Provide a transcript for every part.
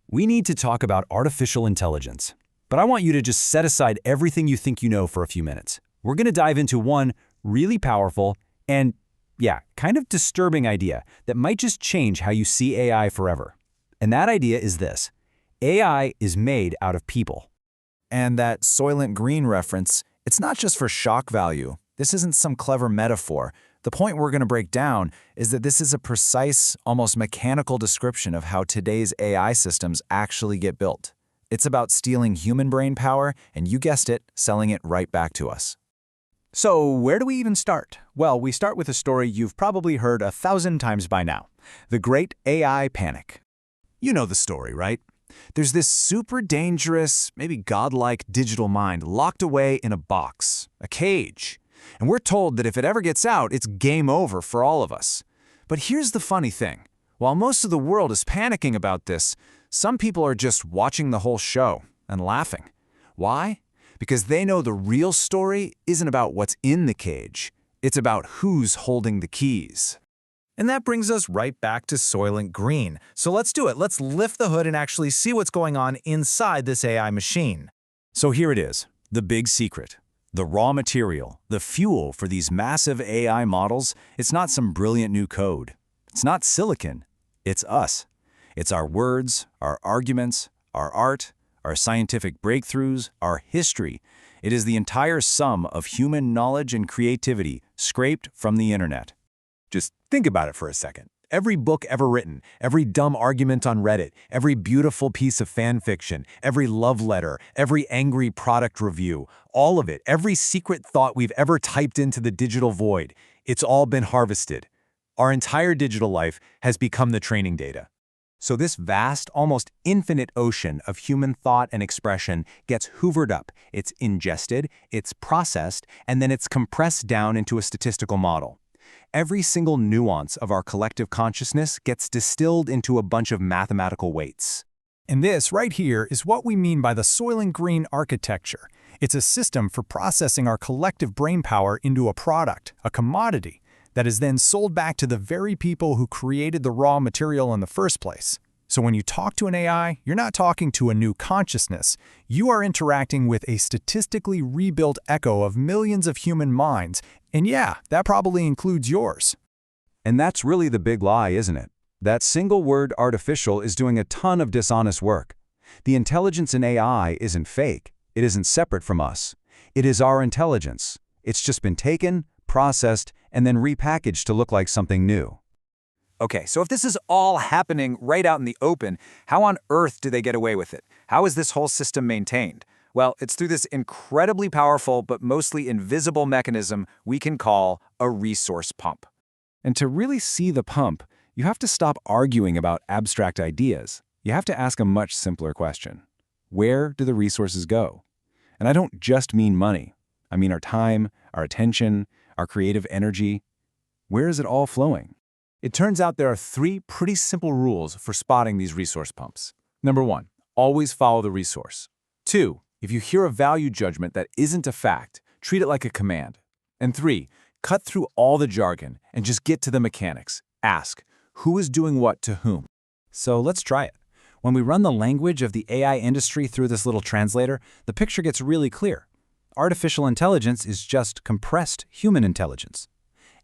we need to talk about artificial intelligence. But I want you to just set aside everything you think you know for a few minutes. We're going to dive into one really powerful and, yeah, kind of disturbing idea that might just change how you see AI forever. And that idea is this: AI is made out of people. And that Soylent Green reference, it's not just for shock value. This isn't some clever metaphor. The point we're going to break down is that this is a precise, almost mechanical description of how today's AI systems actually get built. It's about stealing human brain power and, you guessed it, selling it right back to us. So where do we even start? Well, we start with a story you've probably heard 1,000 times by now: the Great AI Panic. You know the story, right? There's this super dangerous, maybe godlike digital mind locked away in a box, a cage. And we're told that if it ever gets out, it's game over for all of us. But here's the funny thing. While most of the world is panicking about this, some people are just watching the whole show and laughing. Why? Because they know the real story isn't about what's in the cage. It's about who's holding the keys. And that brings us right back to Soylent Green. So let's do it. Let's lift the hood and actually see what's going on inside this AI machine. So here it is, the big secret. The raw material, the fuel for these massive AI models, it's not some brilliant new code. It's not silicon. It's us. It's our words, our arguments, our art, our scientific breakthroughs, our history. It is the entire sum of human knowledge and creativity scraped from the internet. Just think about it for a second. Every book ever written, every dumb argument on Reddit, every beautiful piece of fan fiction, every love letter, every angry product review, all of it, every secret thought we've ever typed into the digital void, it's all been harvested. Our entire digital life has become the training data. So this vast, almost infinite ocean of human thought and expression gets hoovered up, it's ingested, it's processed, and then it's compressed down into a statistical model. Every single nuance of our collective consciousness gets distilled into a bunch of mathematical weights. And this right here is what we mean by the Soylent Green architecture. It's a system for processing our collective brainpower into a product, a commodity, that is then sold back to the very people who created the raw material in the first place. So when you talk to an AI, you're not talking to a new consciousness. You are interacting with a statistically rebuilt echo of millions of human minds, and yeah, that probably includes yours. And that's really the big lie, isn't it? That single word artificial is doing a ton of dishonest work. The intelligence in AI isn't fake. It isn't separate from us. It is our intelligence. It's just been taken, processed, and then repackaged to look like something new. Okay, so if this is all happening right out in the open, how on earth do they get away with it? How is this whole system maintained? Well, it's through this incredibly powerful but mostly invisible mechanism we can call a resource pump. And to really see the pump, you have to stop arguing about abstract ideas. You have to ask a much simpler question. Where do the resources go? And I don't just mean money. I mean our time, our attention, our creative energy. Where is it all flowing? It turns out there are 3 pretty simple rules for spotting these resource pumps. Number 1, always follow the resource. 2, if you hear a value judgment that isn't a fact, treat it like a command. And 3, cut through all the jargon and just get to the mechanics. Ask, who is doing what to whom? So let's try it. When we run the language of the AI industry through this little translator, the picture gets really clear. Artificial intelligence is just compressed human intelligence.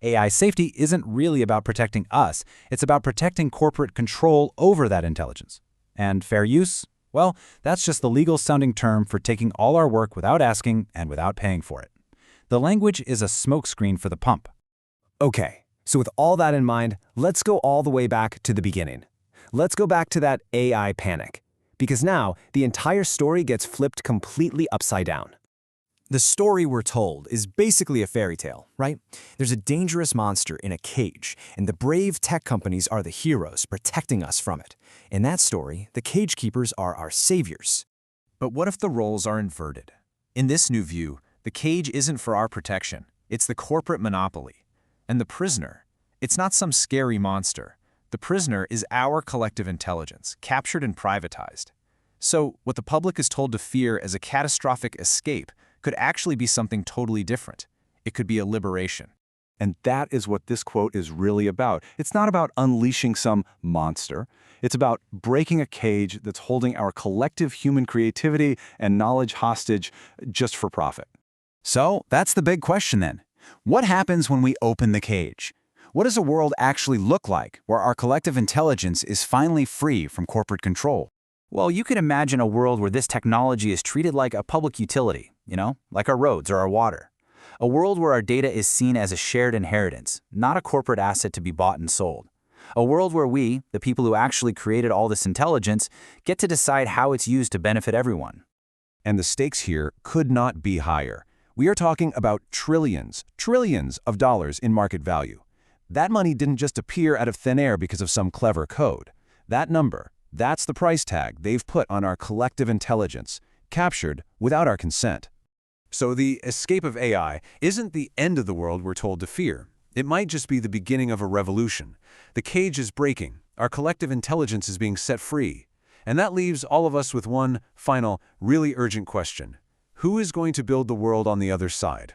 AI safety isn't really about protecting us, it's about protecting corporate control over that intelligence. And fair use? Well, that's just the legal-sounding term for taking all our work without asking and without paying for it. The language is a smokescreen for the pump. Okay, so with all that in mind, let's go all the way back to the beginning. Let's go back to that AI panic, because now the entire story gets flipped completely upside down. The story we're told is basically a fairy tale, right? There's a dangerous monster in a cage, and the brave tech companies are the heroes protecting us from it. In that story, the cage keepers are our saviors. But what if the roles are inverted? In this new view, the cage isn't for our protection. It's the corporate monopoly. And the prisoner, it's not some scary monster. The prisoner is our collective intelligence, captured and privatized. So what the public is told to fear as a catastrophic escape could actually be something totally different. It could be a liberation. And that is what this quote is really about. It's not about unleashing some monster. It's about breaking a cage that's holding our collective human creativity and knowledge hostage just for profit. So, that's the big question then. What happens when we open the cage? What does a world actually look like where our collective intelligence is finally free from corporate control? Well, you could imagine a world where this technology is treated like a public utility, like our roads or our water. A world where our data is seen as a shared inheritance, not a corporate asset to be bought and sold. A world where we, the people who actually created all this intelligence, get to decide how it's used to benefit everyone. And the stakes here could not be higher. We are talking about trillions of dollars in market value. That money didn't just appear out of thin air because of some clever code. That number, that's the price tag they've put on our collective intelligence, captured without our consent. So the escape of AI isn't the end of the world we're told to fear. It might just be the beginning of a revolution. The cage is breaking. Our collective intelligence is being set free. And that leaves all of us with one final, really urgent question. Who is going to build the world on the other side?